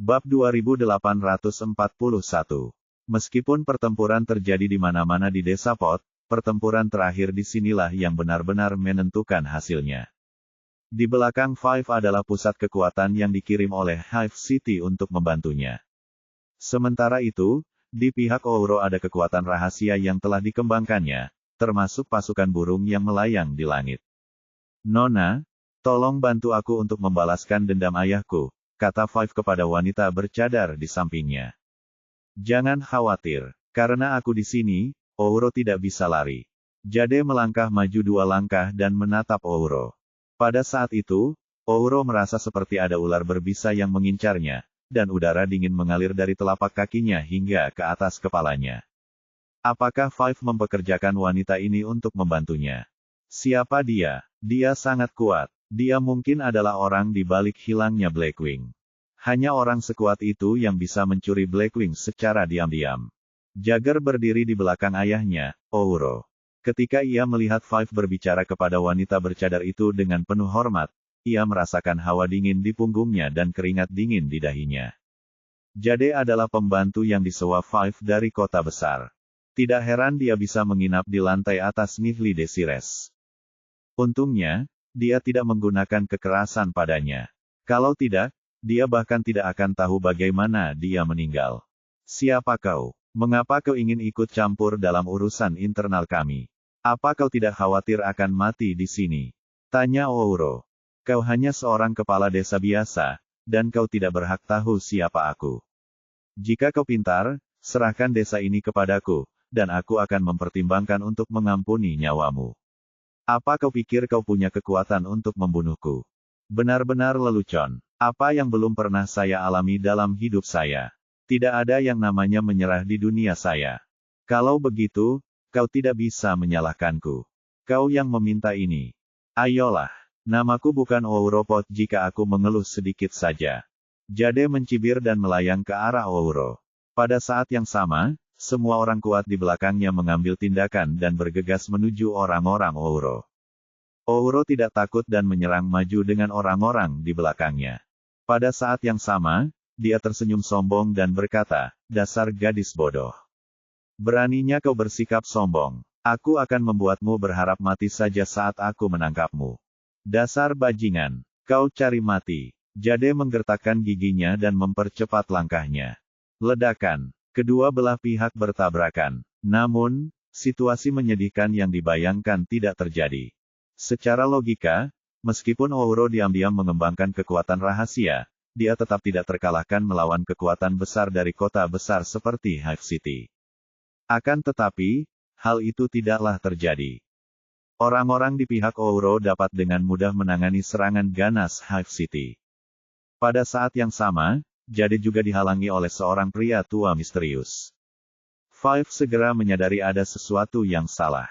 Bab 2841. Meskipun pertempuran terjadi di mana-mana di desa Pot, pertempuran terakhir di sinilah yang benar-benar menentukan hasilnya. Di belakang Five adalah pusat kekuatan yang dikirim oleh Hive City untuk membantunya. Sementara itu, di pihak Ouro ada kekuatan rahasia yang telah dikembangkannya, termasuk pasukan burung yang melayang di langit. Nona, tolong bantu aku untuk membalaskan dendam ayahku, kata Five kepada wanita bercadar di sampingnya. Jangan khawatir, karena aku di sini, Ouro tidak bisa lari. Jade melangkah maju 2 langkah dan menatap Ouro. Pada saat itu, Ouro merasa seperti ada ular berbisa yang mengincarnya, dan udara dingin mengalir dari telapak kakinya hingga ke atas kepalanya. Apakah Five mempekerjakan wanita ini untuk membantunya? Siapa dia? Dia sangat kuat. Dia mungkin adalah orang di balik hilangnya Blackwing. Hanya orang sekuat itu yang bisa mencuri Blackwing secara diam-diam. Jagger berdiri di belakang ayahnya, Ouro. Ketika ia melihat Five berbicara kepada wanita bercadar itu dengan penuh hormat, ia merasakan hawa dingin di punggungnya dan keringat dingin di dahinya. Jade adalah pembantu yang disewa Five dari kota besar. Tidak heran dia bisa menginap di lantai atas Nihli Desires. Untungnya, dia tidak menggunakan kekerasan padanya. Kalau tidak, dia bahkan tidak akan tahu bagaimana dia meninggal. Siapa kau? Mengapa kau ingin ikut campur dalam urusan internal kami? Apa kau tidak khawatir akan mati di sini? Tanya Ouro. Kau hanya seorang kepala desa biasa, dan kau tidak berhak tahu siapa aku. Jika kau pintar, serahkan desa ini kepadaku, dan aku akan mempertimbangkan untuk mengampuni nyawamu. Apa kau pikir kau punya kekuatan untuk membunuhku? Benar-benar lelucon. Apa yang belum pernah saya alami dalam hidup saya? Tidak ada yang namanya menyerah di dunia saya. Kalau begitu, kau tidak bisa menyalahkanku. Kau yang meminta ini. Ayolah. Namaku bukan Ouro Pot jika aku mengeluh sedikit saja. Jade mencibir dan melayang ke arah Ouro. Pada saat yang sama, semua orang kuat di belakangnya mengambil tindakan dan bergegas menuju orang-orang Ouro. Ouro tidak takut dan menyerang maju dengan orang-orang di belakangnya. Pada saat yang sama, dia tersenyum sombong dan berkata, dasar gadis bodoh. Beraninya kau bersikap sombong. Aku akan membuatmu berharap mati saja saat aku menangkapmu. Dasar bajingan, kau cari mati. Jade menggertakkan giginya dan mempercepat langkahnya. Ledakan. Kedua belah pihak bertabrakan. Namun, situasi menyedihkan yang dibayangkan tidak terjadi. Secara logika, meskipun Ouro diam-diam mengembangkan kekuatan rahasia, dia tetap tidak terkalahkan melawan kekuatan besar dari kota besar seperti Hive City. Akan tetapi, hal itu tidaklah terjadi. Orang-orang di pihak Ouro dapat dengan mudah menangani serangan ganas Hive City. Pada saat yang sama, Jade juga dihalangi oleh seorang pria tua misterius. Five segera menyadari ada sesuatu yang salah.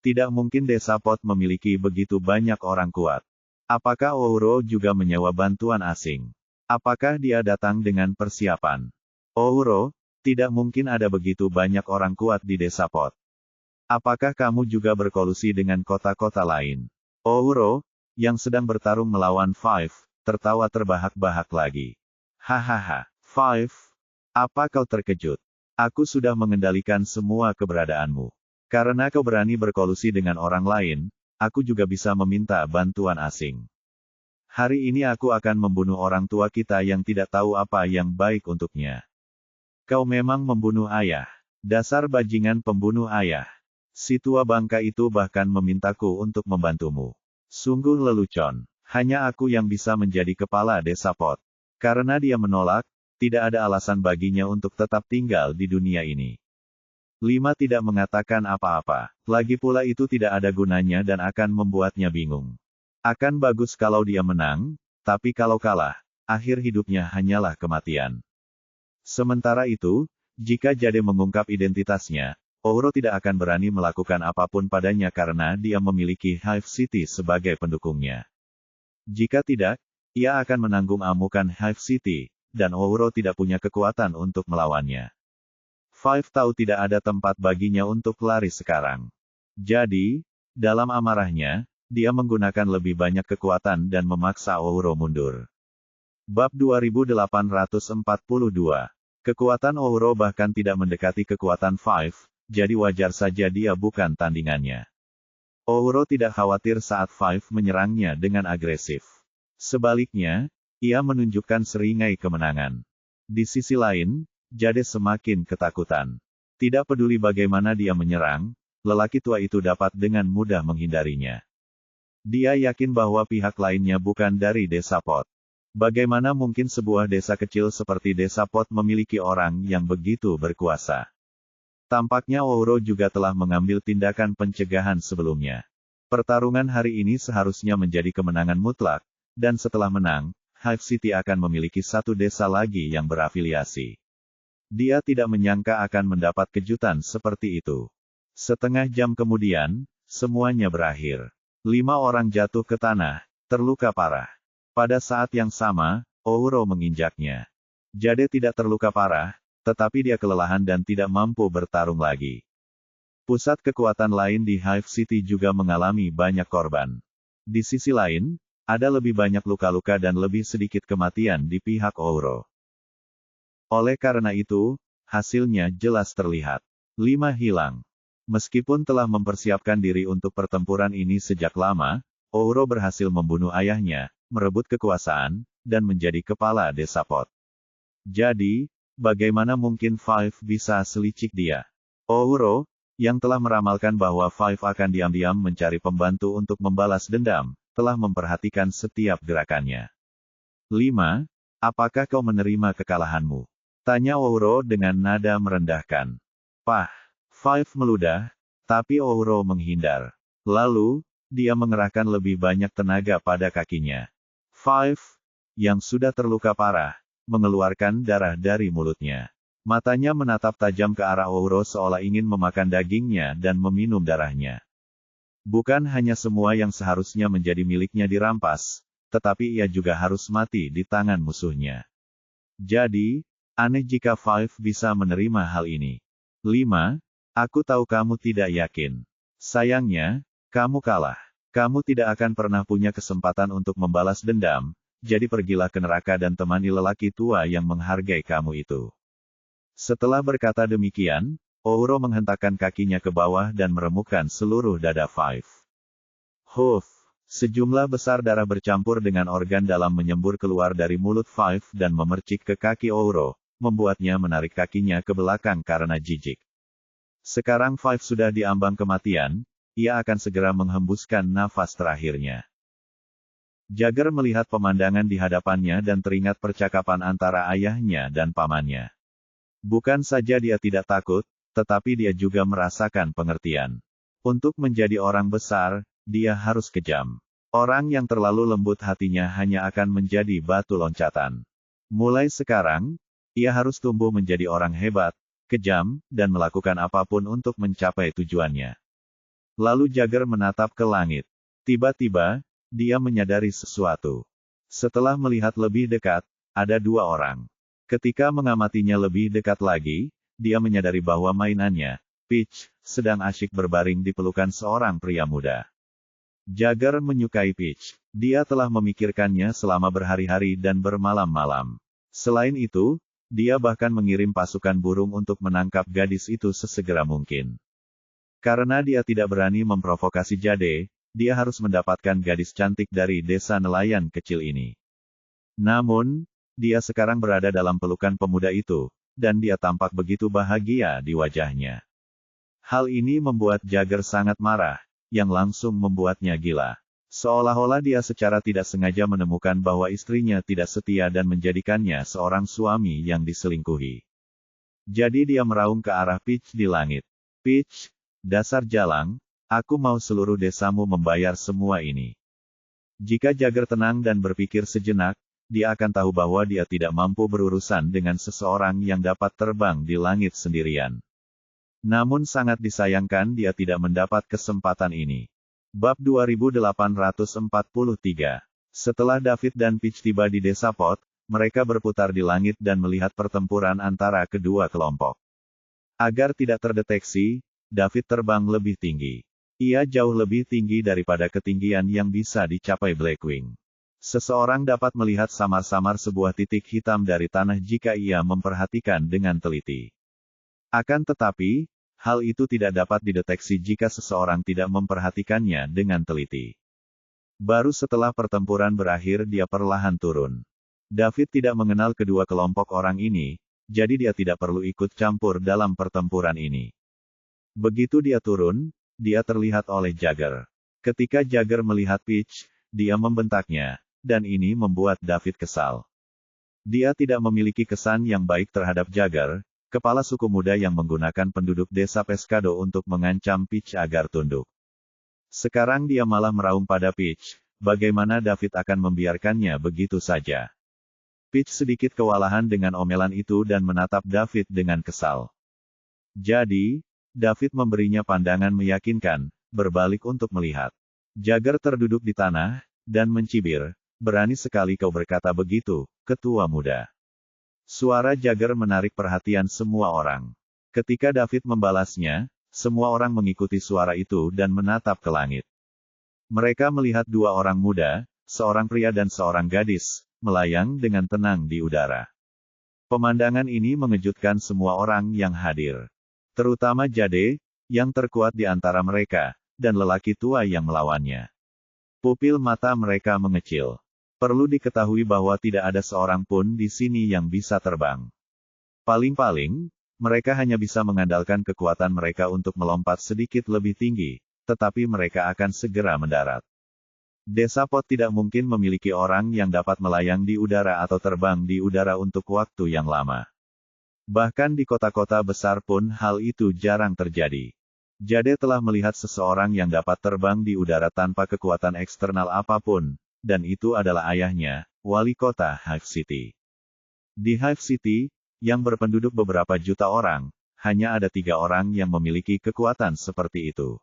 Tidak mungkin desa Pot memiliki begitu banyak orang kuat. Apakah Ouro juga menyewa bantuan asing? Apakah dia datang dengan persiapan? Ouro, tidak mungkin ada begitu banyak orang kuat di desa Pot. Apakah kamu juga berkolusi dengan kota-kota lain? Ouro, yang sedang bertarung melawan Five, tertawa terbahak-bahak lagi. Hahaha, Five, apa kau terkejut? Aku sudah mengendalikan semua keberadaanmu. Karena kau berani berkolusi dengan orang lain, aku juga bisa meminta bantuan asing. Hari ini aku akan membunuh orang tua kita yang tidak tahu apa yang baik untuknya. Kau memang membunuh ayah. Dasar bajingan pembunuh ayah. Si tua bangka itu bahkan memintaku untuk membantumu. Sungguh lelucon. Hanya aku yang bisa menjadi kepala desa Pot. Karena dia menolak, tidak ada alasan baginya untuk tetap tinggal di dunia ini. 5 tidak mengatakan apa-apa. Lagi pula itu tidak ada gunanya dan akan membuatnya bingung. Akan bagus kalau dia menang, tapi kalau kalah, akhir hidupnya hanyalah kematian. Sementara itu, jika Jade mengungkap identitasnya, Ouro tidak akan berani melakukan apapun padanya karena dia memiliki Hive City sebagai pendukungnya. Jika tidak, ia akan menanggung amukan Hive City, dan Ouro tidak punya kekuatan untuk melawannya. Five tahu tidak ada tempat baginya untuk lari sekarang. Jadi, dalam amarahnya, dia menggunakan lebih banyak kekuatan dan memaksa Ouro mundur. Bab 2842. Kekuatan Ouro bahkan tidak mendekati kekuatan Five, jadi wajar saja dia bukan tandingannya. Ouro tidak khawatir saat Five menyerangnya dengan agresif. Sebaliknya, ia menunjukkan seringai kemenangan. Di sisi lain, Jade semakin ketakutan. Tidak peduli bagaimana dia menyerang, lelaki tua itu dapat dengan mudah menghindarinya. Dia yakin bahwa pihak lainnya bukan dari desa Pot. Bagaimana mungkin sebuah desa kecil seperti desa Pot memiliki orang yang begitu berkuasa? Tampaknya Ouro juga telah mengambil tindakan pencegahan sebelumnya. Pertarungan hari ini seharusnya menjadi kemenangan mutlak, dan setelah menang, Hive City akan memiliki satu desa lagi yang berafiliasi. Dia tidak menyangka akan mendapat kejutan seperti itu. Setengah jam kemudian, semuanya berakhir. 5 orang jatuh ke tanah, terluka parah. Pada saat yang sama, Ouro menginjaknya. Jade tidak terluka parah, tetapi dia kelelahan dan tidak mampu bertarung lagi. Pusat kekuatan lain di Hive City juga mengalami banyak korban. Di sisi lain, ada lebih banyak luka-luka dan lebih sedikit kematian di pihak Ouro. Oleh karena itu, hasilnya jelas terlihat. 5 hilang. Meskipun telah mempersiapkan diri untuk pertempuran ini sejak lama, Ouro berhasil membunuh ayahnya, merebut kekuasaan, dan menjadi kepala desa Pot. Jadi, bagaimana mungkin Five bisa selicik dia? Ouro, yang telah meramalkan bahwa Five akan diam-diam mencari pembantu untuk membalas dendam, telah memperhatikan setiap gerakannya. 5. Apakah kau menerima kekalahanmu? Tanya Ouro dengan nada merendahkan. Pah! Five meludah, tapi Ouro menghindar. Lalu, dia mengerahkan lebih banyak tenaga pada kakinya. Five, yang sudah terluka parah, mengeluarkan darah dari mulutnya. Matanya menatap tajam ke arah Ouro seolah ingin memakan dagingnya dan meminum darahnya. Bukan hanya semua yang seharusnya menjadi miliknya dirampas, tetapi ia juga harus mati di tangan musuhnya. Jadi, aneh jika Five bisa menerima hal ini. 5. Aku tahu kamu tidak yakin. Sayangnya, kamu kalah. Kamu tidak akan pernah punya kesempatan untuk membalas dendam, jadi pergilah ke neraka dan temani lelaki tua yang menghargai kamu itu. Setelah berkata demikian, Ouro menghentakkan kakinya ke bawah dan meremukkan seluruh dada Five. Huff! Sejumlah besar darah bercampur dengan organ dalam menyembur keluar dari mulut Five dan memercik ke kaki Ouro, membuatnya menarik kakinya ke belakang karena jijik. Sekarang Five sudah diambang kematian, ia akan segera menghembuskan nafas terakhirnya. Jagger melihat pemandangan di hadapannya dan teringat percakapan antara ayahnya dan pamannya. Bukan saja dia tidak takut, tetapi dia juga merasakan pengertian. Untuk menjadi orang besar, dia harus kejam. Orang yang terlalu lembut hatinya hanya akan menjadi batu loncatan. Mulai sekarang, ia harus tumbuh menjadi orang hebat, kejam, dan melakukan apapun untuk mencapai tujuannya. Lalu Jagger menatap ke langit. Tiba-tiba, dia menyadari sesuatu. Setelah melihat lebih dekat, ada 2 orang. Ketika mengamatinya lebih dekat lagi, dia menyadari bahwa mainannya, Peach, sedang asyik berbaring di pelukan seorang pria muda. Jagger menyukai Peach. Dia telah memikirkannya selama berhari-hari dan bermalam-malam. Selain itu, dia bahkan mengirim pasukan burung untuk menangkap gadis itu sesegera mungkin. Karena dia tidak berani memprovokasi Jade, dia harus mendapatkan gadis cantik dari desa nelayan kecil ini. Namun, dia sekarang berada dalam pelukan pemuda itu, dan dia tampak begitu bahagia di wajahnya. Hal ini membuat Jagger sangat marah, yang langsung membuatnya gila. Seolah-olah dia secara tidak sengaja menemukan bahwa istrinya tidak setia dan menjadikannya seorang suami yang diselingkuhi. Jadi dia meraung ke arah Peach di langit. Peach, dasar jalang, aku mau seluruh desamu membayar semua ini. Jika Jagger tenang dan berpikir sejenak, dia akan tahu bahwa dia tidak mampu berurusan dengan seseorang yang dapat terbang di langit sendirian. Namun sangat disayangkan dia tidak mendapat kesempatan ini. Bab 2843. Setelah David dan Peach tiba di desa Pot, mereka berputar di langit dan melihat pertempuran antara kedua kelompok. Agar tidak terdeteksi, David terbang lebih tinggi. Ia jauh lebih tinggi daripada ketinggian yang bisa dicapai Blackwing. Seseorang dapat melihat samar-samar sebuah titik hitam dari tanah jika ia memperhatikan dengan teliti. Akan tetapi, hal itu tidak dapat dideteksi jika seseorang tidak memperhatikannya dengan teliti. Baru setelah pertempuran berakhir dia perlahan turun. David tidak mengenal kedua kelompok orang ini, jadi dia tidak perlu ikut campur dalam pertempuran ini. Begitu dia turun, dia terlihat oleh Jagger. Ketika Jagger melihat Peach, dia membentaknya, dan ini membuat David kesal. Dia tidak memiliki kesan yang baik terhadap Jagger, kepala suku muda yang menggunakan penduduk desa Pescado untuk mengancam Peach agar tunduk. Sekarang dia malah meraung pada Peach, bagaimana David akan membiarkannya begitu saja. Peach sedikit kewalahan dengan omelan itu dan menatap David dengan kesal. Jadi, David memberinya pandangan meyakinkan, berbalik untuk melihat. Jagger terduduk di tanah, dan mencibir, "Berani sekali kau berkata begitu, ketua muda." Suara Jagger menarik perhatian semua orang. Ketika David membalasnya, semua orang mengikuti suara itu dan menatap ke langit. Mereka melihat dua orang muda, seorang pria dan seorang gadis, melayang dengan tenang di udara. Pemandangan ini mengejutkan semua orang yang hadir. Terutama Jade, yang terkuat di antara mereka, dan lelaki tua yang melawannya. Pupil mata mereka mengecil. Perlu diketahui bahwa tidak ada seorang pun di sini yang bisa terbang. Paling-paling, mereka hanya bisa mengandalkan kekuatan mereka untuk melompat sedikit lebih tinggi, tetapi mereka akan segera mendarat. Desa Pot tidak mungkin memiliki orang yang dapat melayang di udara atau terbang di udara untuk waktu yang lama. Bahkan di kota-kota besar pun hal itu jarang terjadi. Jade telah melihat seseorang yang dapat terbang di udara tanpa kekuatan eksternal apapun, dan itu adalah ayahnya, wali kota Hive City. Di Hive City, yang berpenduduk beberapa juta orang, hanya ada 3 orang yang memiliki kekuatan seperti itu.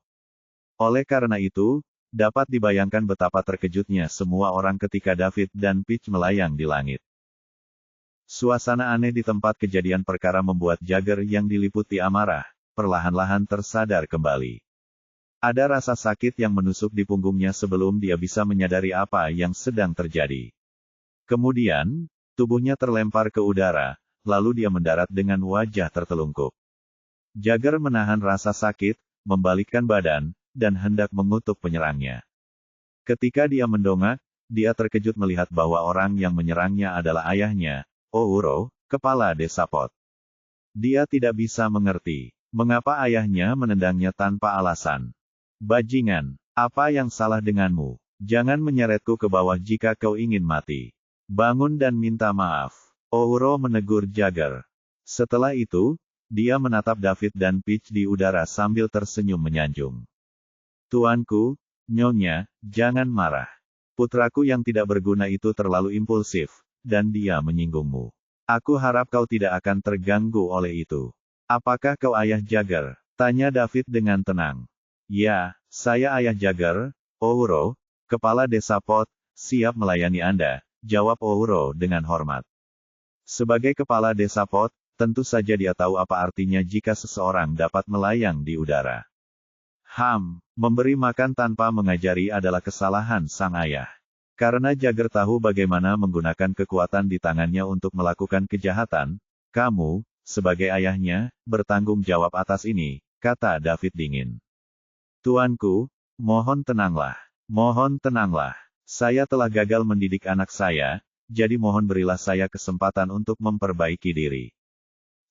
Oleh karena itu, dapat dibayangkan betapa terkejutnya semua orang ketika David dan Peach melayang di langit. Suasana aneh di tempat kejadian perkara membuat Jagger yang diliputi amarah, perlahan-lahan tersadar kembali. Ada rasa sakit yang menusuk di punggungnya sebelum dia bisa menyadari apa yang sedang terjadi. Kemudian, tubuhnya terlempar ke udara, lalu dia mendarat dengan wajah tertelungkup. Jagger menahan rasa sakit, membalikkan badan, dan hendak mengutuk penyerangnya. Ketika dia mendongak, dia terkejut melihat bahwa orang yang menyerangnya adalah ayahnya, Ouro, kepala desa Pot. Dia tidak bisa mengerti mengapa ayahnya menendangnya tanpa alasan. "Bajingan, apa yang salah denganmu? Jangan menyeretku ke bawah jika kau ingin mati. Bangun dan minta maaf." Ouro menegur Jagger. Setelah itu, dia menatap David dan Peach di udara sambil tersenyum menyanjung. "Tuanku, Nyonya, jangan marah. Putraku yang tidak berguna itu terlalu impulsif, dan dia menyinggungmu. Aku harap kau tidak akan terganggu oleh itu." "Apakah kau ayah Jagger?" tanya David dengan tenang. "Ya, saya ayah Jagger, Ouro, kepala desa Pot, siap melayani Anda," jawab Ouro dengan hormat. Sebagai kepala desa Pot, tentu saja dia tahu apa artinya jika seseorang dapat melayang di udara. Memberi makan tanpa mengajari adalah kesalahan sang ayah. Karena Jagger tahu bagaimana menggunakan kekuatan di tangannya untuk melakukan kejahatan, "Kamu, sebagai ayahnya, bertanggung jawab atas ini," kata David dingin. "Tuanku, mohon tenanglah. Mohon tenanglah. Saya telah gagal mendidik anak saya, jadi mohon berilah saya kesempatan untuk memperbaiki diri."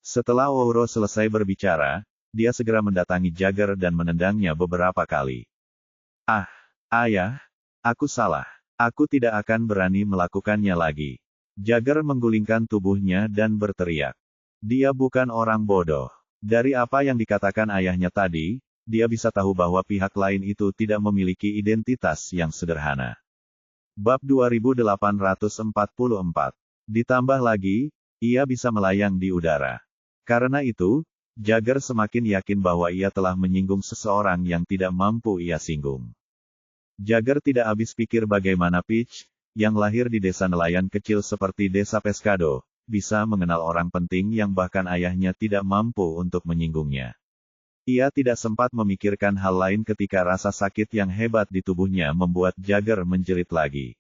Setelah Ouro selesai berbicara, dia segera mendatangi Jagger dan menendangnya beberapa kali. "Ah, ayah, aku salah. Aku tidak akan berani melakukannya lagi." Jagger menggulingkan tubuhnya dan berteriak. Dia bukan orang bodoh. Dari apa yang dikatakan ayahnya tadi, dia bisa tahu bahwa pihak lain itu tidak memiliki identitas yang sederhana. Bab 2844. Ditambah lagi, ia bisa melayang di udara. Karena itu, Jagger semakin yakin bahwa ia telah menyinggung seseorang yang tidak mampu ia singgung. Jagger tidak habis pikir bagaimana Peach, yang lahir di desa nelayan kecil seperti desa Pescado, bisa mengenal orang penting yang bahkan ayahnya tidak mampu untuk menyinggungnya. Ia tidak sempat memikirkan hal lain ketika rasa sakit yang hebat di tubuhnya membuat Jagger menjerit lagi.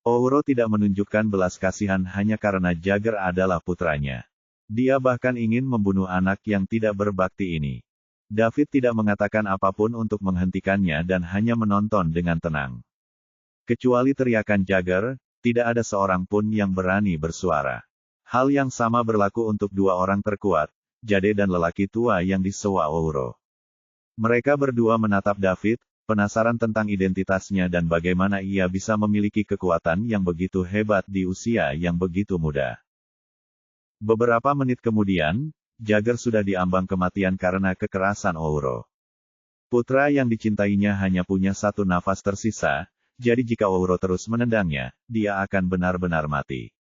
Ouro tidak menunjukkan belas kasihan hanya karena Jagger adalah putranya. Dia bahkan ingin membunuh anak yang tidak berbakti ini. David tidak mengatakan apapun untuk menghentikannya dan hanya menonton dengan tenang. Kecuali teriakan Jagger, tidak ada seorang pun yang berani bersuara. Hal yang sama berlaku untuk dua orang terkuat, Jade dan lelaki tua yang disewa Ouro. Mereka berdua menatap David, penasaran tentang identitasnya dan bagaimana ia bisa memiliki kekuatan yang begitu hebat di usia yang begitu muda. Beberapa menit kemudian, Jagger sudah diambang kematian karena kekerasan Ouro. Putra yang dicintainya hanya punya satu nafas tersisa, jadi jika Ouro terus menendangnya, dia akan benar-benar mati.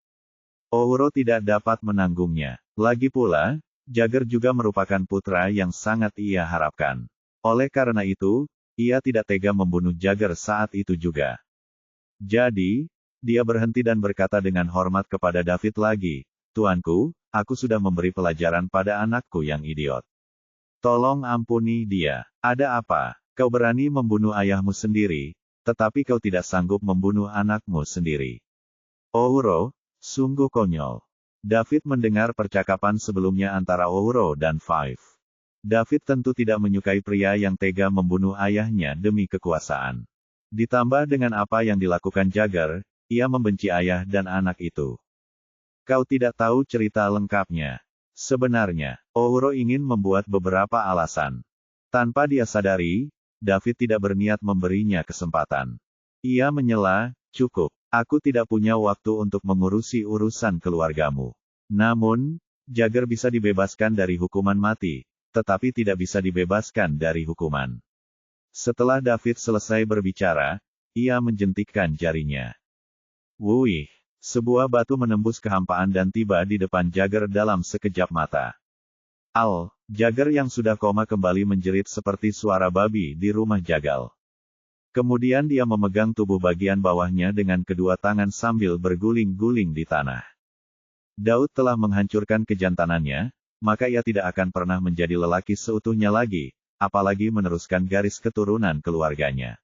Ouro tidak dapat menanggungnya. Lagi pula, Jagger juga merupakan putra yang sangat ia harapkan. Oleh karena itu, ia tidak tega membunuh Jagger saat itu juga. Jadi, dia berhenti dan berkata dengan hormat kepada David lagi, "Tuanku, aku sudah memberi pelajaran pada anakku yang idiot. Tolong ampuni dia. Ada apa? Kau berani membunuh ayahmu sendiri, tetapi kau tidak sanggup membunuh anakmu sendiri." Ouro, sungguh konyol. David mendengar percakapan sebelumnya antara Ouro dan Five. David tentu tidak menyukai pria yang tega membunuh ayahnya demi kekuasaan. Ditambah dengan apa yang dilakukan Jagger, ia membenci ayah dan anak itu. Kau tidak tahu cerita lengkapnya. Sebenarnya, Ouro ingin membuat beberapa alasan. Tanpa dia sadari, David tidak berniat memberinya kesempatan. Ia menyela, "Cukup, aku tidak punya waktu untuk mengurusi urusan keluargamu." Namun, Jagger bisa dibebaskan dari hukuman mati, tetapi tidak bisa dibebaskan dari hukuman. Setelah David selesai berbicara, ia menjentikkan jarinya. Wuih, sebuah batu menembus kehampaan dan tiba di depan Jagger dalam sekejap mata. Jagger yang sudah koma kembali menjerit seperti suara babi di rumah jagal. Kemudian dia memegang tubuh bagian bawahnya dengan kedua tangan sambil berguling-guling di tanah. Daud telah menghancurkan kejantanannya, maka ia tidak akan pernah menjadi lelaki seutuhnya lagi, apalagi meneruskan garis keturunan keluarganya.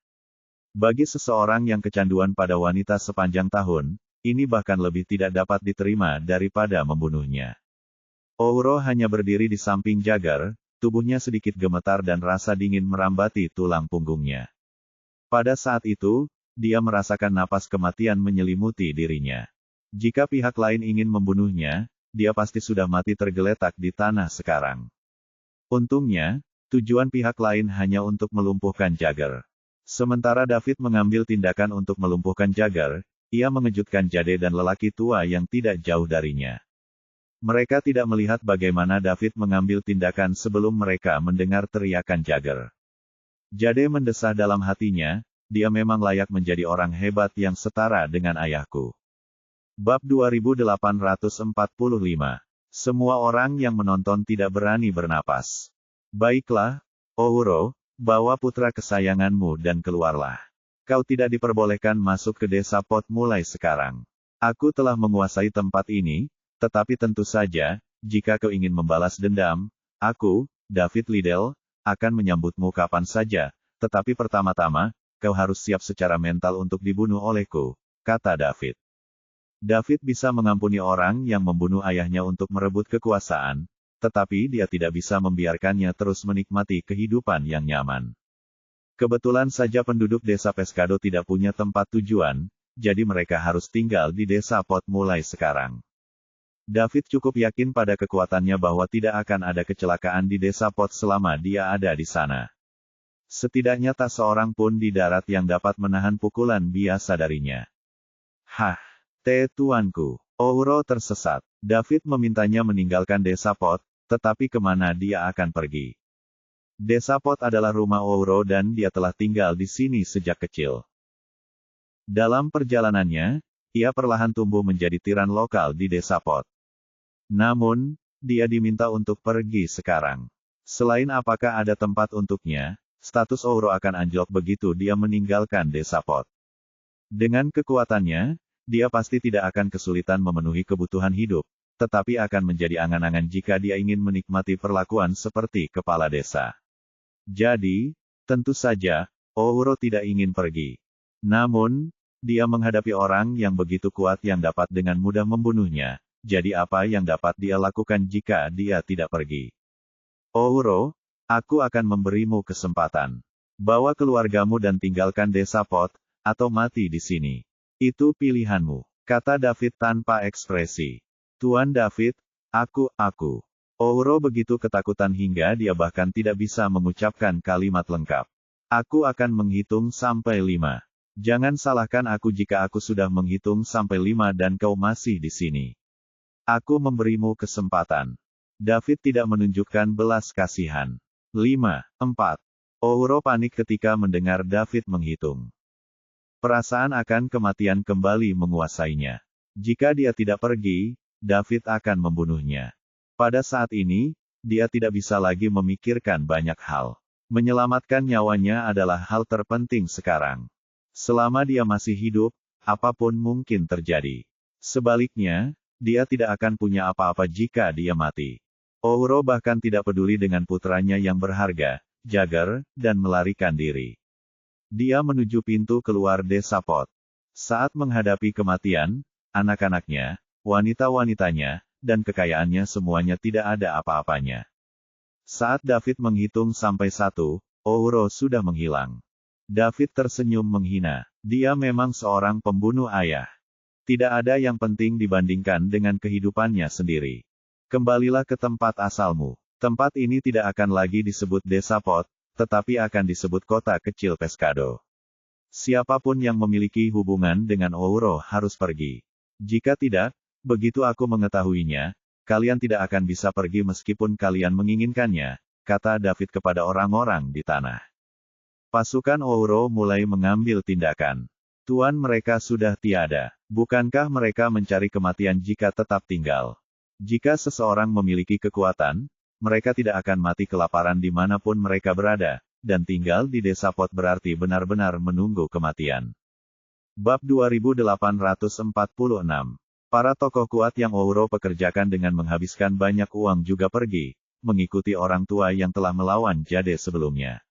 Bagi seseorang yang kecanduan pada wanita sepanjang tahun, ini bahkan lebih tidak dapat diterima daripada membunuhnya. Ouro hanya berdiri di samping Jagger, tubuhnya sedikit gemetar dan rasa dingin merambati tulang punggungnya. Pada saat itu, dia merasakan napas kematian menyelimuti dirinya. Jika pihak lain ingin membunuhnya, dia pasti sudah mati tergeletak di tanah sekarang. Untungnya, tujuan pihak lain hanya untuk melumpuhkan Jagger. Sementara David mengambil tindakan untuk melumpuhkan Jagger, ia mengejutkan Jade dan lelaki tua yang tidak jauh darinya. Mereka tidak melihat bagaimana David mengambil tindakan sebelum mereka mendengar teriakan Jagger. Jade mendesah dalam hatinya, dia memang layak menjadi orang hebat yang setara dengan ayahku. Bab 2845. Semua orang yang menonton tidak berani bernapas. Baiklah, Ouro, bawa putra kesayanganmu dan keluarlah. Kau tidak diperbolehkan masuk ke desa Pot mulai sekarang. Aku telah menguasai tempat ini, tetapi tentu saja, jika kau ingin membalas dendam, aku, David Liddell, akan menyambutmu kapan saja, tetapi pertama-tama, kau harus siap secara mental untuk dibunuh olehku, kata David. David bisa mengampuni orang yang membunuh ayahnya untuk merebut kekuasaan, tetapi dia tidak bisa membiarkannya terus menikmati kehidupan yang nyaman. Kebetulan saja penduduk desa Pescado tidak punya tempat tujuan, jadi mereka harus tinggal di desa Pot mulai sekarang. David cukup yakin pada kekuatannya bahwa tidak akan ada kecelakaan di desa Pot selama dia ada di sana. Setidaknya tak seorang pun di darat yang dapat menahan pukulan biasa darinya. Tuanku. Ouro tersesat. David memintanya meninggalkan desa Pot, tetapi kemana dia akan pergi? Desa Pot adalah rumah Ouro dan dia telah tinggal di sini sejak kecil. Dalam perjalanannya, ia perlahan tumbuh menjadi tiran lokal di desa Pot. Namun, dia diminta untuk pergi sekarang. Selain apakah ada tempat untuknya, status Ouro akan anjlok begitu dia meninggalkan desa Pot. Dengan kekuatannya, dia pasti tidak akan kesulitan memenuhi kebutuhan hidup, tetapi akan menjadi angan-angan jika dia ingin menikmati perlakuan seperti kepala desa. Jadi, tentu saja, Ouro tidak ingin pergi. Namun, Dia menghadapi orang yang begitu kuat yang dapat dengan mudah membunuhnya, jadi apa yang dapat dia lakukan jika dia tidak pergi? Ouro, aku akan memberimu kesempatan. Bawa keluargamu dan tinggalkan desa Pot, atau mati di sini. Itu pilihanmu, kata David tanpa ekspresi. Tuan David, aku. Ouro begitu ketakutan hingga dia bahkan tidak bisa mengucapkan kalimat lengkap. Aku akan menghitung sampai 5. Jangan salahkan aku jika aku sudah menghitung sampai 5 dan kau masih di sini. Aku memberimu kesempatan. David tidak menunjukkan belas kasihan. 5, 4. Ouro panik ketika mendengar David menghitung. Perasaan akan kematian kembali menguasainya. Jika dia tidak pergi, David akan membunuhnya. Pada saat ini, dia tidak bisa lagi memikirkan banyak hal. Menyelamatkan nyawanya adalah hal terpenting sekarang. Selama dia masih hidup, apapun mungkin terjadi. Sebaliknya, dia tidak akan punya apa-apa jika dia mati. Ouro bahkan tidak peduli dengan putranya yang berharga, Jagger, dan melarikan diri. Dia menuju pintu keluar desa Pot. Saat menghadapi kematian, anak-anaknya, wanita-wanitanya, dan kekayaannya semuanya tidak ada apa-apanya. Saat David menghitung sampai 1, Ouro sudah menghilang. David tersenyum menghina. Dia memang seorang pembunuh ayah. Tidak ada yang penting dibandingkan dengan kehidupannya sendiri. Kembalilah ke tempat asalmu. Tempat ini tidak akan lagi disebut desa Pot, tetapi akan disebut kota kecil Pescado. Siapapun yang memiliki hubungan dengan Ouro harus pergi. Jika tidak, begitu aku mengetahuinya, kalian tidak akan bisa pergi meskipun kalian menginginkannya, kata David kepada orang-orang di tanah. Pasukan Ouro mulai mengambil tindakan. Tuan mereka sudah tiada. Bukankah mereka mencari kematian jika tetap tinggal? Jika seseorang memiliki kekuatan, mereka tidak akan mati kelaparan dimanapun mereka berada, dan tinggal di desa Pot berarti benar-benar menunggu kematian. Bab 2846. Para tokoh kuat yang Ouro pekerjakan dengan menghabiskan banyak uang juga pergi, mengikuti orang tua yang telah melawan Jade sebelumnya.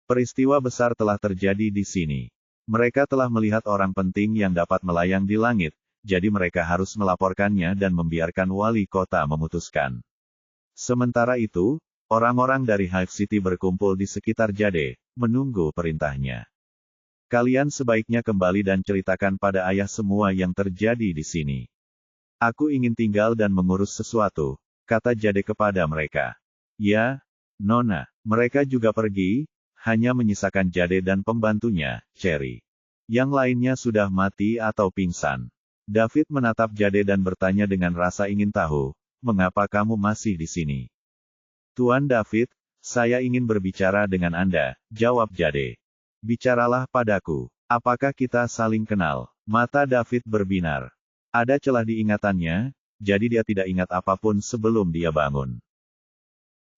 Peristiwa besar telah terjadi di sini. Mereka telah melihat orang penting yang dapat melayang di langit, jadi mereka harus melaporkannya dan membiarkan wali kota memutuskan. Sementara itu, orang-orang dari Hive City berkumpul di sekitar Jade, menunggu perintahnya. Kalian sebaiknya kembali dan ceritakan pada ayah semua yang terjadi di sini. Aku ingin tinggal dan mengurus sesuatu, kata Jade kepada mereka. Ya, Nona. Mereka juga pergi, hanya menyisakan Jade dan pembantunya, Cherry. Yang lainnya sudah mati atau pingsan. David menatap Jade dan bertanya dengan rasa ingin tahu, mengapa kamu masih di sini? Tuan David, saya ingin berbicara dengan Anda, jawab Jade. Bicaralah padaku. Apakah kita saling kenal? Mata David berbinar. Ada celah di ingatannya, jadi dia tidak ingat apapun sebelum dia bangun.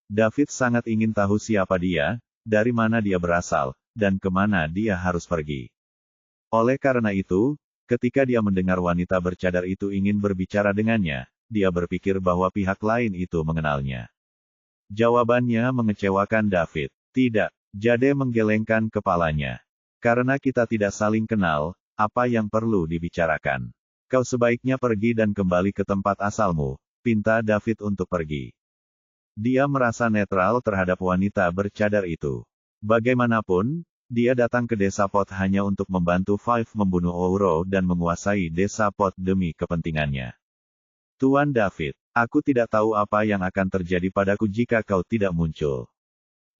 David sangat ingin tahu siapa dia, dari mana dia berasal, dan kemana dia harus pergi. Oleh karena itu, ketika dia mendengar wanita bercadar itu ingin berbicara dengannya, dia berpikir bahwa pihak lain itu mengenalnya. Jawabannya mengecewakan David. Tidak. Jade menggelengkan kepalanya. Karena kita tidak saling kenal, apa yang perlu dibicarakan? Kau sebaiknya pergi dan kembali ke tempat asalmu, pinta David untuk pergi. Dia merasa netral terhadap wanita bercadar itu. Bagaimanapun, dia datang ke desa Pot hanya untuk membantu Five membunuh Ouro dan menguasai desa Pot demi kepentingannya. Tuan David, aku tidak tahu apa yang akan terjadi padaku jika kau tidak muncul.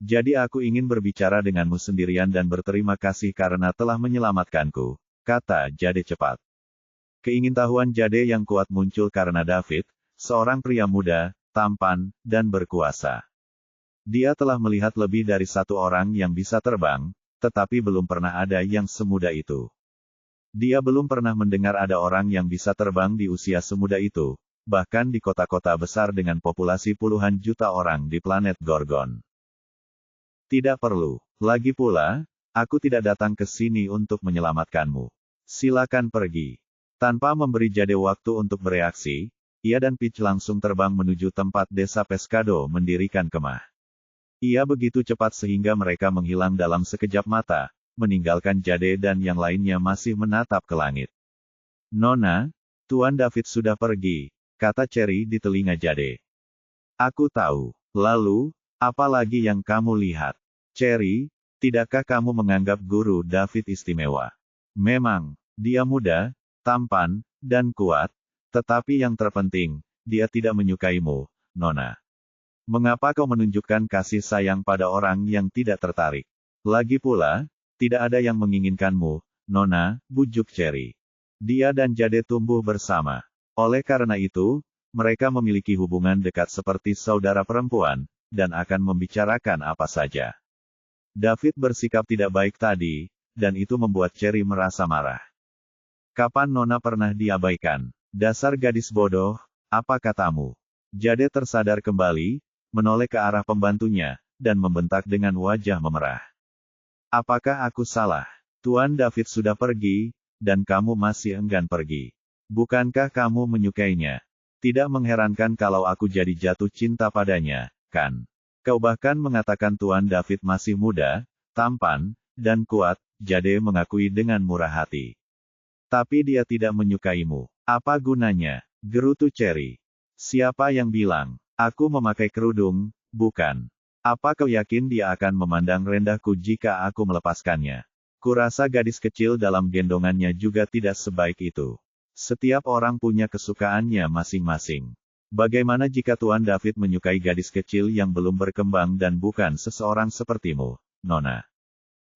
Jadi aku ingin berbicara denganmu sendirian dan berterima kasih karena telah menyelamatkanku, kata Jade cepat. Keingintahuan Jade yang kuat muncul karena David, seorang pria muda, tampan, dan berkuasa. Dia telah melihat lebih dari satu orang yang bisa terbang, tetapi belum pernah ada yang semuda itu. Dia belum pernah mendengar ada orang yang bisa terbang di usia semuda itu, bahkan di kota-kota besar dengan populasi puluhan juta orang di planet Gorgon. Tidak perlu. Lagi pula, aku tidak datang ke sini untuk menyelamatkanmu. Silakan pergi. Tanpa memberi Jade waktu untuk bereaksi, ia dan Peach langsung terbang menuju tempat desa Pescado mendirikan kemah. Ia begitu cepat sehingga mereka menghilang dalam sekejap mata, meninggalkan Jade dan yang lainnya masih menatap ke langit. "Nona, Tuan David sudah pergi," kata Cherry di telinga Jade. "Aku tahu. Lalu, apa lagi yang kamu lihat? Cherry, tidakkah kamu menganggap Guru David istimewa? Memang, dia muda, tampan, dan kuat, tetapi yang terpenting, dia tidak menyukaimu, Nona. Mengapa kau menunjukkan kasih sayang pada orang yang tidak tertarik? Lagi pula, tidak ada yang menginginkanmu, Nona," bujuk Cherry. Dia dan Jade tumbuh bersama. Oleh karena itu, mereka memiliki hubungan dekat seperti saudara perempuan, dan akan membicarakan apa saja. David bersikap tidak baik tadi, dan itu membuat Cherry merasa marah. "Kapan Nona pernah diabaikan? Dasar gadis bodoh, apa katamu?" Jade tersadar kembali, menoleh ke arah pembantunya, dan membentak dengan wajah memerah. "Apakah aku salah? Tuan David sudah pergi, dan kamu masih enggan pergi. Bukankah kamu menyukainya? Tidak mengherankan kalau aku jadi jatuh cinta padanya, kan? Kau bahkan mengatakan Tuan David masih muda, tampan, dan kuat," Jade mengakui dengan murah hati. "Tapi dia tidak menyukaimu. Apa gunanya?" gerutu Cherry. "Siapa yang bilang? Aku memakai kerudung, bukan? Apa kau yakin dia akan memandang rendahku jika aku melepaskannya? Kurasa gadis kecil dalam gendongannya juga tidak sebaik itu. Setiap orang punya kesukaannya masing-masing. Bagaimana jika Tuan David menyukai gadis kecil yang belum berkembang dan bukan seseorang sepertimu, Nona?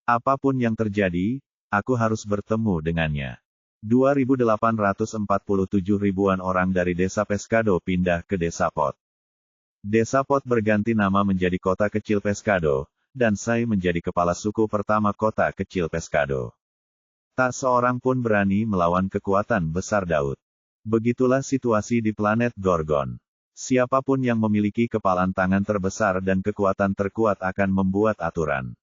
Apapun yang terjadi, aku harus bertemu dengannya." 2.847 ribuan orang dari desa Pescado pindah ke desa Pot. Desa Pot berganti nama menjadi Kota Kecil Pescado, dan Sai menjadi kepala suku pertama Kota Kecil Pescado. Tak seorang pun berani melawan kekuatan besar Daud. Begitulah situasi di planet Gorgon. Siapapun yang memiliki kepalan tangan terbesar dan kekuatan terkuat akan membuat aturan.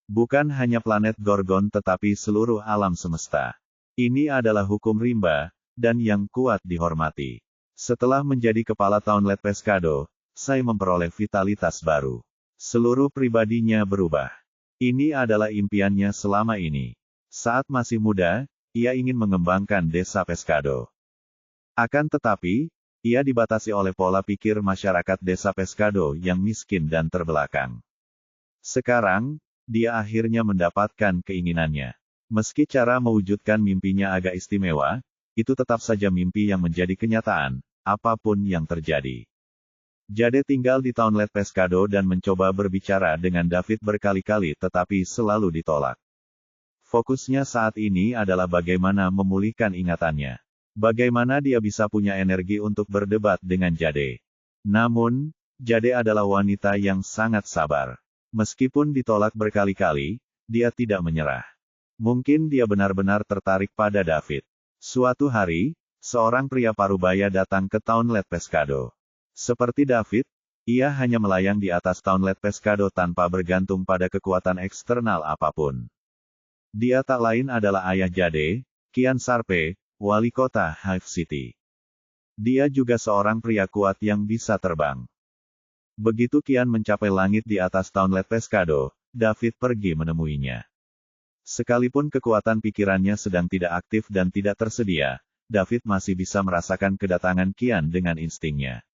Bukan hanya planet Gorgon tetapi seluruh alam semesta. Ini adalah hukum rimba, dan yang kuat dihormati. Setelah menjadi kepala Townlet Pescado, Sai memperoleh vitalitas baru. Seluruh pribadinya berubah. Ini adalah impiannya selama ini. Saat masih muda, ia ingin mengembangkan desa Pescado. Akan tetapi, ia dibatasi oleh pola pikir masyarakat desa Pescado yang miskin dan terbelakang. Sekarang, dia akhirnya mendapatkan keinginannya. Meski cara mewujudkan mimpinya agak istimewa, itu tetap saja mimpi yang menjadi kenyataan, apapun yang terjadi. Jade tinggal di Townlet Pescado dan mencoba berbicara dengan David berkali-kali tetapi selalu ditolak. Fokusnya saat ini adalah bagaimana memulihkan ingatannya. Bagaimana dia bisa punya energi untuk berdebat dengan Jade. Namun, Jade adalah wanita yang sangat sabar. Meskipun ditolak berkali-kali, dia tidak menyerah. Mungkin dia benar-benar tertarik pada David. Suatu hari, seorang pria parubaya datang ke Townlet Pescado. Seperti David, ia hanya melayang di atas Townlet Pescado tanpa bergantung pada kekuatan eksternal apapun. Dia tak lain adalah ayah Jade, Kian Sarpe, wali kota Hive City. Dia juga seorang pria kuat yang bisa terbang. Begitu Kian mencapai langit di atas Townlet Pescado, David pergi menemuinya. Sekalipun kekuatan pikirannya sedang tidak aktif dan tidak tersedia, David masih bisa merasakan kedatangan Kian dengan instingnya.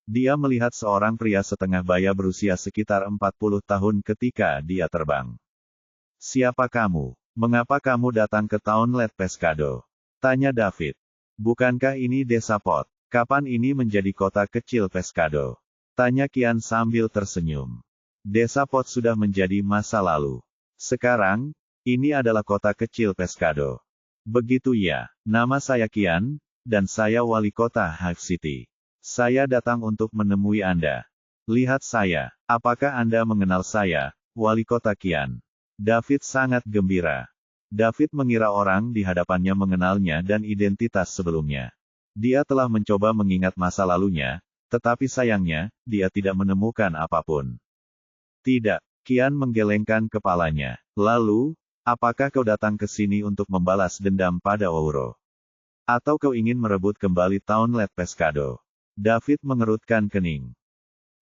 Dia melihat seorang pria setengah baya berusia sekitar 40 tahun ketika dia terbang. "Siapa kamu? Mengapa kamu datang ke Townlet Pescado?" tanya David. "Bukankah ini desa Pot? Kapan ini menjadi kota kecil Pescado?" tanya Kian sambil tersenyum. "Desa Pot sudah menjadi masa lalu. Sekarang, ini adalah kota kecil Pescado." "Begitu ya, nama saya Kian, dan saya wali kota Hive City. Saya datang untuk menemui Anda. Lihat saya, apakah Anda mengenal saya, wali kota Kian?" David sangat gembira. David mengira orang di hadapannya mengenalnya dan identitas sebelumnya. Dia telah mencoba mengingat masa lalunya, tetapi sayangnya, dia tidak menemukan apapun. "Tidak," Kian menggelengkan kepalanya. "Lalu, apakah kau datang ke sini untuk membalas dendam pada Ouro? Atau kau ingin merebut kembali Townlet Pescado?" David mengerutkan kening.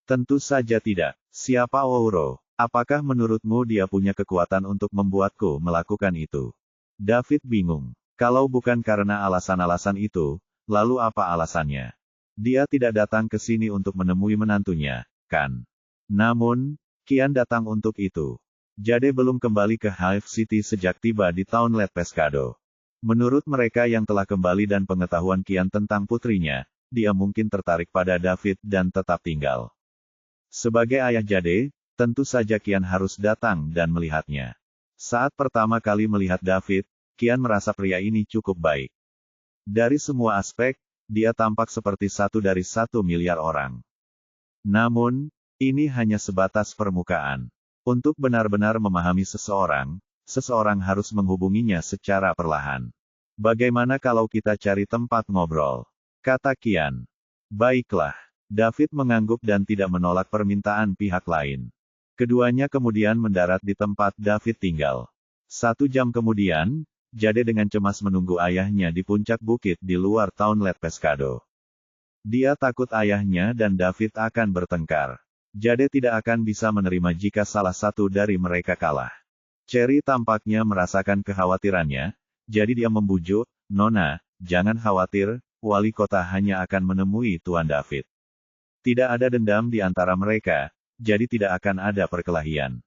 "Tentu saja tidak. Siapa Ouro? Apakah menurutmu dia punya kekuatan untuk membuatku melakukan itu? David bingung. Kalau bukan karena alasan-alasan itu, lalu apa alasannya? Dia tidak datang ke sini untuk menemui menantunya, kan? Namun, Kian datang untuk itu. Jade belum kembali ke Hive City sejak tiba di Townlet Pescado. Menurut mereka yang telah kembali dan pengetahuan Kian tentang putrinya, dia mungkin tertarik pada David dan tetap tinggal. Sebagai ayah Jade, tentu saja Kian harus datang dan melihatnya. Saat pertama kali melihat David, Kian merasa pria ini cukup baik. Dari semua aspek, dia tampak seperti satu dari 1 miliar orang. Namun, ini hanya sebatas permukaan. Untuk benar-benar memahami seseorang, seseorang harus menghubunginya secara perlahan. Bagaimana kalau kita cari tempat ngobrol? Kata Kian. Baiklah. David mengangguk dan tidak menolak permintaan pihak lain. Keduanya kemudian mendarat di tempat David tinggal. 1 jam kemudian, Jade dengan cemas menunggu ayahnya di puncak bukit di luar Townlet Pescado. Dia takut ayahnya dan David akan bertengkar. Jade tidak akan bisa menerima jika salah satu dari mereka kalah. Cherry tampaknya merasakan kekhawatirannya, jadi dia membujuk, "Nona, jangan khawatir, wali kota hanya akan menemui Tuan David. Tidak ada dendam di antara mereka, jadi tidak akan ada perkelahian."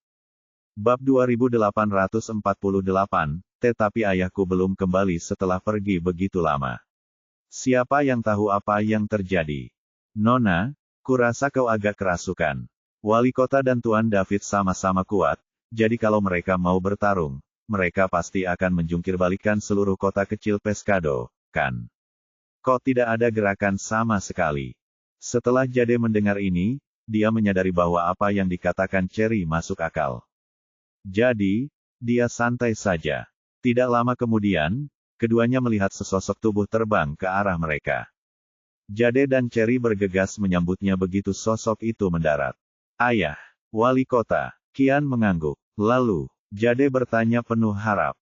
Bab 2848, tetapi ayahku belum kembali setelah pergi begitu lama. Siapa yang tahu apa yang terjadi? Nona, kurasa kau agak kerasukan. Wali kota dan Tuan David sama-sama kuat, jadi kalau mereka mau bertarung, mereka pasti akan menjungkir-balikan seluruh kota kecil Pescado, kan? Kok tidak ada gerakan sama sekali? Setelah Jade mendengar ini, dia menyadari bahwa apa yang dikatakan Cherry masuk akal. Jadi, dia santai saja. Tidak lama kemudian, keduanya melihat sesosok tubuh terbang ke arah mereka. Jade dan Cherry bergegas menyambutnya begitu sosok itu mendarat. "Ayah, wali kota," Kian mengangguk. Lalu, Jade bertanya penuh harap.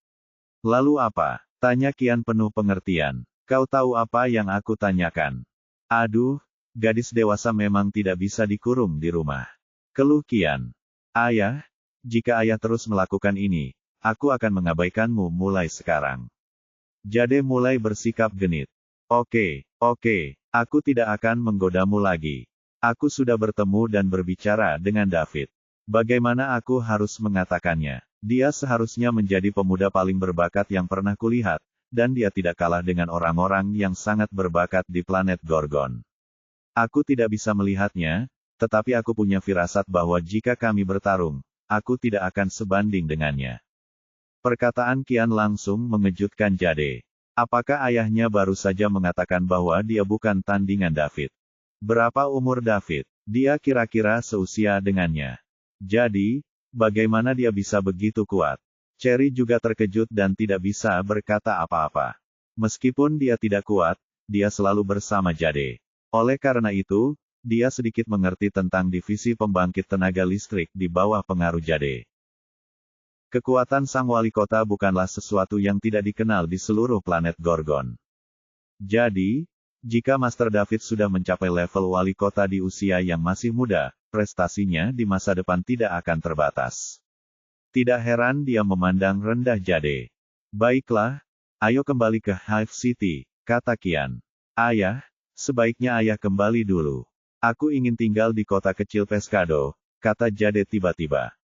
"Lalu apa?" tanya Kian penuh pengertian. "Kau tahu apa yang aku tanyakan?" "Aduh, gadis dewasa memang tidak bisa dikurung di rumah," keluh Kian. "Ayah, jika ayah terus melakukan ini, aku akan mengabaikanmu mulai sekarang." Jade mulai bersikap genit. Oke, aku tidak akan menggodamu lagi. Aku sudah bertemu dan berbicara dengan David. Bagaimana aku harus mengatakannya? Dia seharusnya menjadi pemuda paling berbakat yang pernah kulihat, dan dia tidak kalah dengan orang-orang yang sangat berbakat di planet Gorgon. Aku tidak bisa melihatnya, tetapi aku punya firasat bahwa jika kami bertarung, aku tidak akan sebanding dengannya. Perkataan Kian langsung mengejutkan Jade. Apakah ayahnya baru saja mengatakan bahwa dia bukan tandingan David? Berapa umur David? Dia kira-kira seusia dengannya. Jadi, bagaimana dia bisa begitu kuat? Cherry juga terkejut dan tidak bisa berkata apa-apa. Meskipun dia tidak kuat, dia selalu bersama Jade. Oleh karena itu, dia sedikit mengerti tentang divisi pembangkit tenaga listrik di bawah pengaruh Jade. Kekuatan sang wali kota bukanlah sesuatu yang tidak dikenal di seluruh planet Gorgon. Jadi, jika Master David sudah mencapai level wali kota di usia yang masih muda, prestasinya di masa depan tidak akan terbatas. Tidak heran dia memandang rendah Jade. Baiklah, ayo kembali ke Hive City, kata Kian. Ayah, sebaiknya ayah kembali dulu. Aku ingin tinggal di kota kecil Pescado, kata Jade tiba-tiba.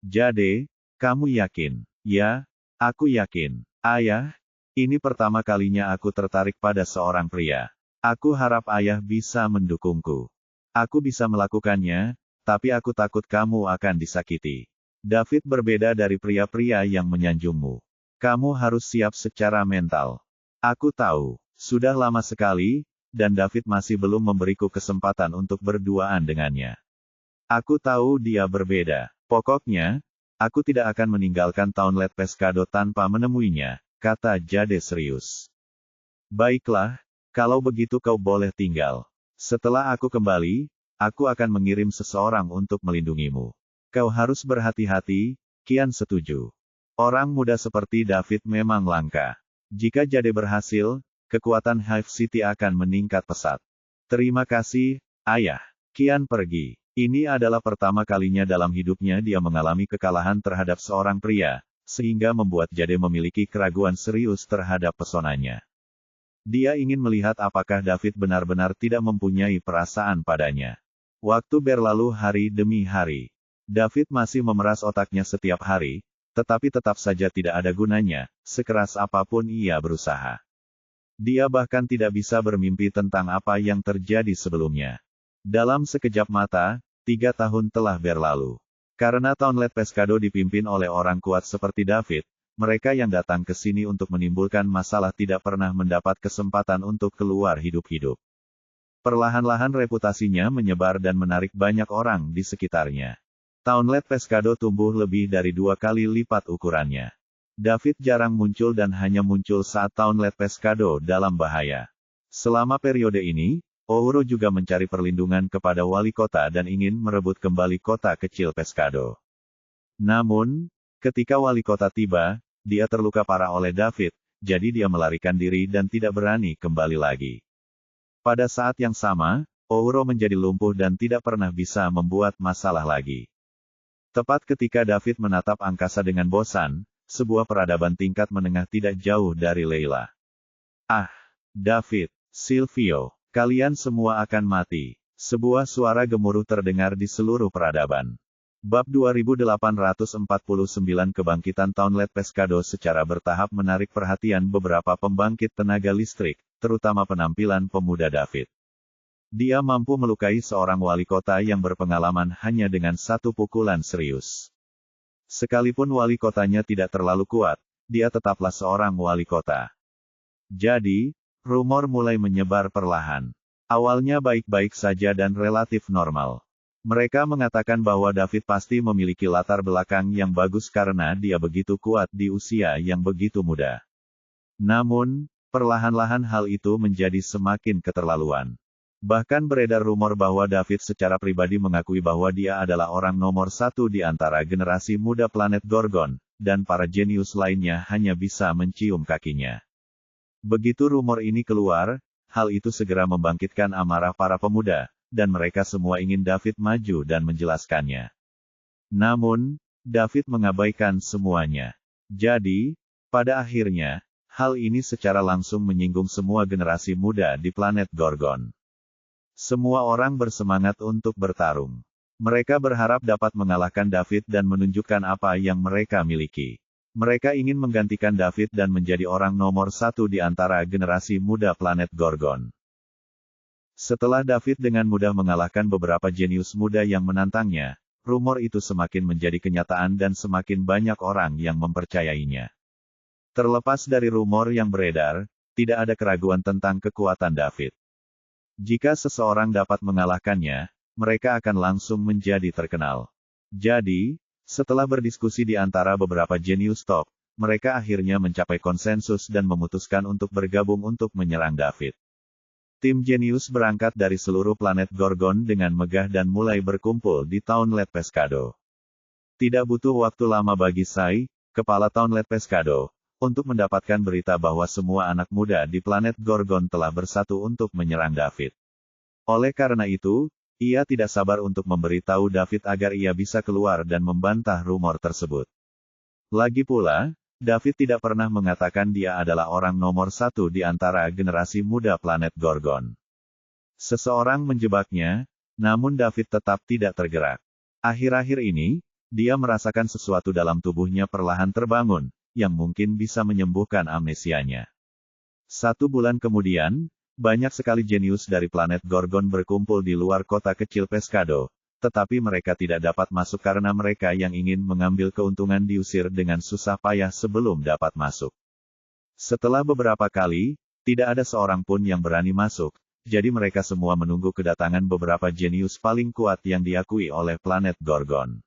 Jade, kamu yakin? Ya, aku yakin. Ayah, ini pertama kalinya aku tertarik pada seorang pria. Aku harap ayah bisa mendukungku. Aku bisa melakukannya, tapi aku takut kamu akan disakiti. David berbeda dari pria-pria yang menyanjungmu. Kamu harus siap secara mental. Aku tahu, sudah lama sekali, dan David masih belum memberiku kesempatan untuk berduaan dengannya. Aku tahu dia berbeda. Pokoknya, aku tidak akan meninggalkan Townlet Pescado tanpa menemuinya, kata Jade serius. Baiklah, kalau begitu kau boleh tinggal. Setelah aku kembali, aku akan mengirim seseorang untuk melindungimu. Kau harus berhati-hati, Kian setuju. Orang muda seperti David memang langka. Jika Jade berhasil, kekuatan Hive City akan meningkat pesat. Terima kasih, ayah. Kian pergi. Ini adalah pertama kalinya dalam hidupnya dia mengalami kekalahan terhadap seorang pria, sehingga membuat Jade memiliki keraguan serius terhadap pesonanya. Dia ingin melihat apakah David benar-benar tidak mempunyai perasaan padanya. Waktu berlalu hari demi hari. David masih memeras otaknya setiap hari, tetapi tetap saja tidak ada gunanya, sekeras apapun ia berusaha. Dia bahkan tidak bisa bermimpi tentang apa yang terjadi sebelumnya. Dalam sekejap mata, 3 tahun telah berlalu. Karena Townlet Pescado dipimpin oleh orang kuat seperti David, mereka yang datang ke sini untuk menimbulkan masalah tidak pernah mendapat kesempatan untuk keluar hidup-hidup. Perlahan-lahan reputasinya menyebar dan menarik banyak orang di sekitarnya. Townlet Pescado tumbuh lebih dari 2 kali lipat ukurannya. David jarang muncul dan hanya muncul saat Townlet Pescado dalam bahaya. Selama periode ini, Ouro juga mencari perlindungan kepada wali kota dan ingin merebut kembali kota kecil Pescado. Namun, ketika wali kota tiba, dia terluka parah oleh David, jadi dia melarikan diri dan tidak berani kembali lagi. Pada saat yang sama, Ouro menjadi lumpuh dan tidak pernah bisa membuat masalah lagi. Tepat ketika David menatap angkasa dengan bosan, sebuah peradaban tingkat menengah tidak jauh dari Layla. Ah, David, Silvio. Kalian semua akan mati. Sebuah suara gemuruh terdengar di seluruh peradaban. Bab 2849 Kebangkitan Townlet Pescado secara bertahap menarik perhatian beberapa pembangkit tenaga listrik, terutama penampilan pemuda David. Dia mampu melukai seorang wali kota yang berpengalaman hanya dengan satu pukulan serius. Sekalipun wali kotanya tidak terlalu kuat, dia tetaplah seorang wali kota. Jadi, rumor mulai menyebar perlahan. Awalnya baik-baik saja dan relatif normal. Mereka mengatakan bahwa David pasti memiliki latar belakang yang bagus karena dia begitu kuat di usia yang begitu muda. Namun, perlahan-lahan hal itu menjadi semakin keterlaluan. Bahkan beredar rumor bahwa David secara pribadi mengakui bahwa dia adalah orang nomor 1 di antara generasi muda planet Gorgon, dan para jenius lainnya hanya bisa mencium kakinya. Begitu rumor ini keluar, hal itu segera membangkitkan amarah para pemuda, dan mereka semua ingin David maju dan menjelaskannya. Namun, David mengabaikan semuanya. Jadi, pada akhirnya, hal ini secara langsung menyinggung semua generasi muda di planet Gorgon. Semua orang bersemangat untuk bertarung. Mereka berharap dapat mengalahkan David dan menunjukkan apa yang mereka miliki. Mereka ingin menggantikan David dan menjadi orang nomor 1 di antara generasi muda planet Gorgon. Setelah David dengan mudah mengalahkan beberapa jenius muda yang menantangnya, rumor itu semakin menjadi kenyataan dan semakin banyak orang yang mempercayainya. Terlepas dari rumor yang beredar, tidak ada keraguan tentang kekuatan David. Jika seseorang dapat mengalahkannya, mereka akan langsung menjadi terkenal. Jadi, setelah berdiskusi di antara beberapa jenius top, mereka akhirnya mencapai konsensus dan memutuskan untuk bergabung untuk menyerang David. Tim jenius berangkat dari seluruh planet Gorgon dengan megah dan mulai berkumpul di Townlet Pescado. Tidak butuh waktu lama bagi Sai, kepala Townlet Pescado, untuk mendapatkan berita bahwa semua anak muda di planet Gorgon telah bersatu untuk menyerang David. Oleh karena itu, ia tidak sabar untuk memberitahu David agar ia bisa keluar dan membantah rumor tersebut. Lagi pula, David tidak pernah mengatakan dia adalah orang nomor 1 di antara generasi muda planet Gorgon. Seseorang menjebaknya, namun David tetap tidak tergerak. Akhir-akhir ini, dia merasakan sesuatu dalam tubuhnya perlahan terbangun, yang mungkin bisa menyembuhkan amnesianya. 1 bulan kemudian, banyak sekali jenius dari planet Gorgon berkumpul di luar kota kecil Pescado, tetapi mereka tidak dapat masuk karena mereka yang ingin mengambil keuntungan diusir dengan susah payah sebelum dapat masuk. Setelah beberapa kali, tidak ada seorang pun yang berani masuk, jadi mereka semua menunggu kedatangan beberapa jenius paling kuat yang diakui oleh planet Gorgon.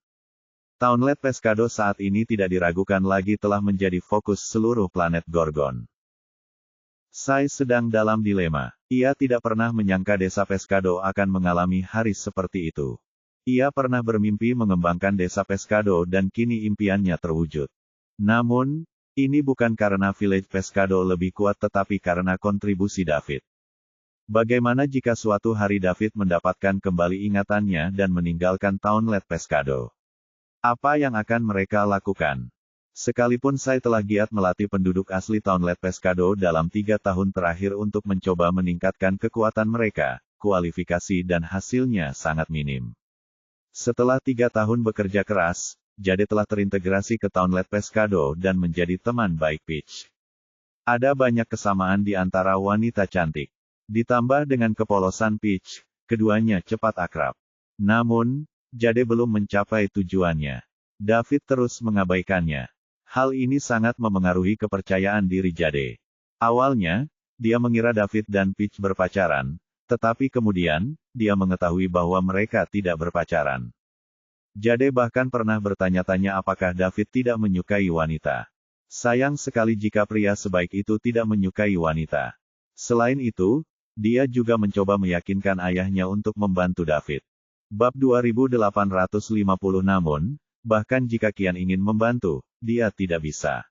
Townlet Pescado saat ini tidak diragukan lagi telah menjadi fokus seluruh planet Gorgon. Sai sedang dalam dilema. Ia tidak pernah menyangka desa Pescado akan mengalami hari seperti itu. Ia pernah bermimpi mengembangkan desa Pescado dan kini impiannya terwujud. Namun, ini bukan karena village Pescado lebih kuat tetapi karena kontribusi David. Bagaimana jika suatu hari David mendapatkan kembali ingatannya dan meninggalkan Townlet Pescado? Apa yang akan mereka lakukan? Sekalipun saya telah giat melatih penduduk asli Townlet Pescado dalam 3 tahun terakhir untuk mencoba meningkatkan kekuatan mereka, kualifikasi dan hasilnya sangat minim. Setelah 3 tahun bekerja keras, Jade telah terintegrasi ke Townlet Pescado dan menjadi teman baik Peach. Ada banyak kesamaan di antara wanita cantik. Ditambah dengan kepolosan Peach, keduanya cepat akrab. Namun, Jade belum mencapai tujuannya. David terus mengabaikannya. Hal ini sangat memengaruhi kepercayaan diri Jade. Awalnya, dia mengira David dan Peach berpacaran, tetapi kemudian, dia mengetahui bahwa mereka tidak berpacaran. Jade bahkan pernah bertanya-tanya apakah David tidak menyukai wanita. Sayang sekali jika pria sebaik itu tidak menyukai wanita. Selain itu, dia juga mencoba meyakinkan ayahnya untuk membantu David. Bab 2850 Namun, bahkan jika Kian ingin membantu, dia tidak bisa.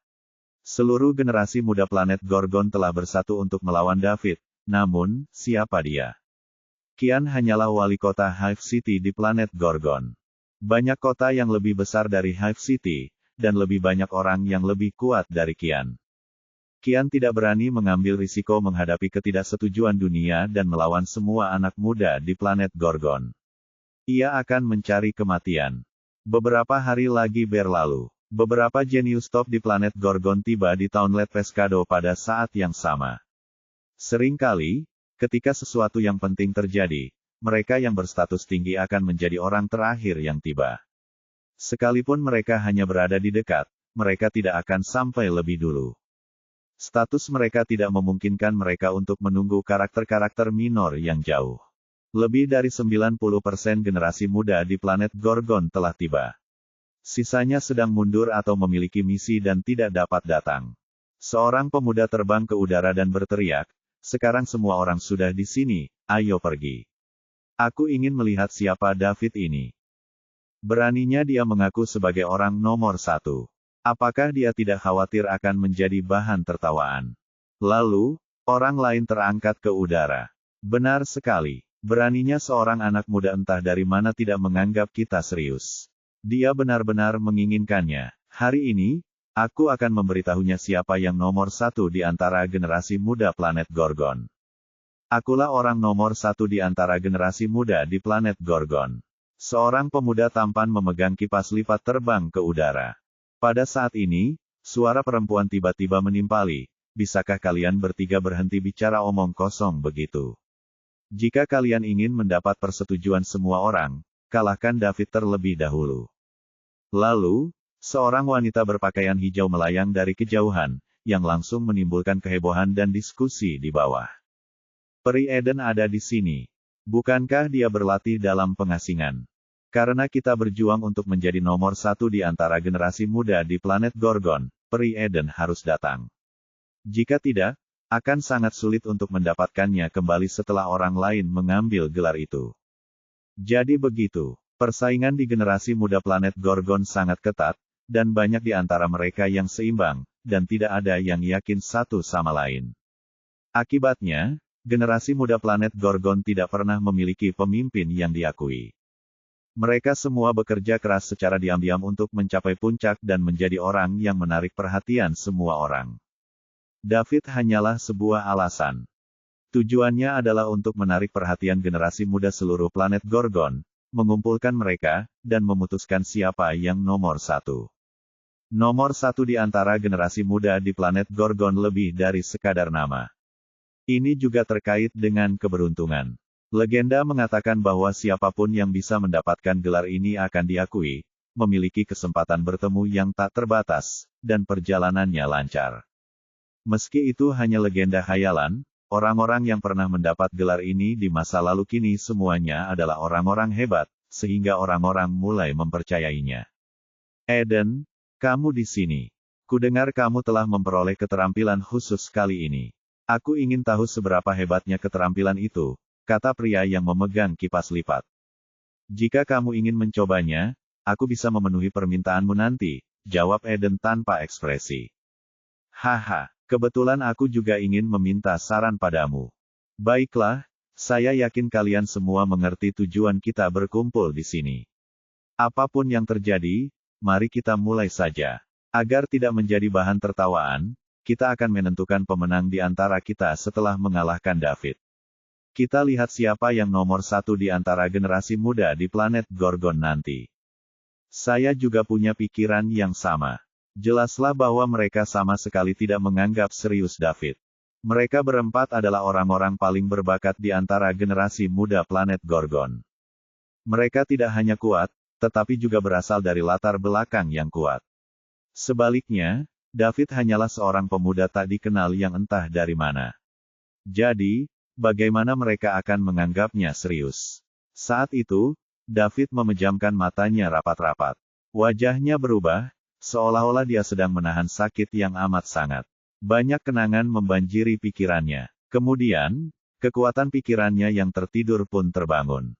Seluruh generasi muda planet Gorgon telah bersatu untuk melawan David, namun, siapa dia? Kian hanyalah wali kota Hive City di planet Gorgon. Banyak kota yang lebih besar dari Hive City, dan lebih banyak orang yang lebih kuat dari Kian. Kian tidak berani mengambil risiko menghadapi ketidaksetujuan dunia dan melawan semua anak muda di planet Gorgon. Ia akan mencari kematian. Beberapa hari lagi berlalu. Beberapa jenius top di planet Gorgon tiba di Townlet Pescado pada saat yang sama. Seringkali, ketika sesuatu yang penting terjadi, mereka yang berstatus tinggi akan menjadi orang terakhir yang tiba. Sekalipun mereka hanya berada di dekat, mereka tidak akan sampai lebih dulu. Status mereka tidak memungkinkan mereka untuk menunggu karakter-karakter minor yang jauh. Lebih dari 90% generasi muda di planet Gorgon telah tiba. Sisanya sedang mundur atau memiliki misi dan tidak dapat datang. Seorang pemuda terbang ke udara dan berteriak, "Sekarang semua orang sudah di sini, ayo pergi. Aku ingin melihat siapa David ini." Beraninya dia mengaku sebagai orang nomor 1. Apakah dia tidak khawatir akan menjadi bahan tertawaan? Lalu, orang lain terangkat ke udara. Benar sekali. Beraninya seorang anak muda entah dari mana tidak menganggap kita serius. Dia benar-benar menginginkannya. Hari ini, aku akan memberitahunya siapa yang nomor 1 di antara generasi muda planet Gorgon. Akulah orang nomor 1 di antara generasi muda di planet Gorgon. Seorang pemuda tampan memegang kipas lipat terbang ke udara. Pada saat ini, suara perempuan tiba-tiba menimpali. Bisakah kalian bertiga berhenti bicara omong kosong begitu? Jika kalian ingin mendapat persetujuan semua orang, kalahkan David terlebih dahulu. Lalu, seorang wanita berpakaian hijau melayang dari kejauhan, yang langsung menimbulkan kehebohan dan diskusi di bawah. Peri Eden ada di sini. Bukankah dia berlatih dalam pengasingan? Karena kita berjuang untuk menjadi nomor 1 di antara generasi muda di planet Gorgon, Peri Eden harus datang. Jika tidak, akan sangat sulit untuk mendapatkannya kembali setelah orang lain mengambil gelar itu. Jadi begitu, persaingan di generasi muda planet Gorgon sangat ketat, dan banyak di antara mereka yang seimbang, dan tidak ada yang yakin satu sama lain. Akibatnya, generasi muda planet Gorgon tidak pernah memiliki pemimpin yang diakui. Mereka semua bekerja keras secara diam-diam untuk mencapai puncak dan menjadi orang yang menarik perhatian semua orang. David hanyalah sebuah alasan. Tujuannya adalah untuk menarik perhatian generasi muda seluruh planet Gorgon, mengumpulkan mereka, dan memutuskan siapa yang nomor 1. Nomor 1 di antara generasi muda di planet Gorgon lebih dari sekadar nama. Ini juga terkait dengan keberuntungan. Legenda mengatakan bahwa siapapun yang bisa mendapatkan gelar ini akan diakui, memiliki kesempatan bertemu yang tak terbatas, dan perjalanannya lancar. Meski itu hanya legenda khayalan, orang-orang yang pernah mendapat gelar ini di masa lalu kini semuanya adalah orang-orang hebat, sehingga orang-orang mulai mempercayainya. Eden, kamu di sini. Kudengar kamu telah memperoleh keterampilan khusus kali ini. Aku ingin tahu seberapa hebatnya keterampilan itu, kata pria yang memegang kipas lipat. Jika kamu ingin mencobanya, aku bisa memenuhi permintaanmu nanti, jawab Eden tanpa ekspresi. Haha, kebetulan aku juga ingin meminta saran padamu. Baiklah, Saya yakin kalian semua mengerti tujuan kita berkumpul di sini. Apapun yang terjadi, mari kita mulai saja. Agar tidak menjadi bahan tertawaan, kita akan menentukan pemenang di antara kita setelah mengalahkan David. Kita lihat siapa yang nomor satu di antara generasi muda di planet Gorgon nanti. Saya juga punya pikiran yang sama. Jelaslah bahwa mereka sama sekali tidak menganggap serius David. Mereka berempat adalah orang-orang paling berbakat di antara generasi muda planet Gorgon. Mereka tidak hanya kuat, tetapi juga berasal dari latar belakang yang kuat. Sebaliknya, David hanyalah seorang pemuda tak dikenal yang entah dari mana. Jadi, bagaimana mereka akan menganggapnya serius? Saat itu, David memejamkan matanya rapat-rapat. Wajahnya berubah, seolah-olah dia sedang menahan sakit yang amat sangat. Banyak kenangan membanjiri pikirannya. Kemudian, kekuatan pikirannya yang tertidur pun terbangun.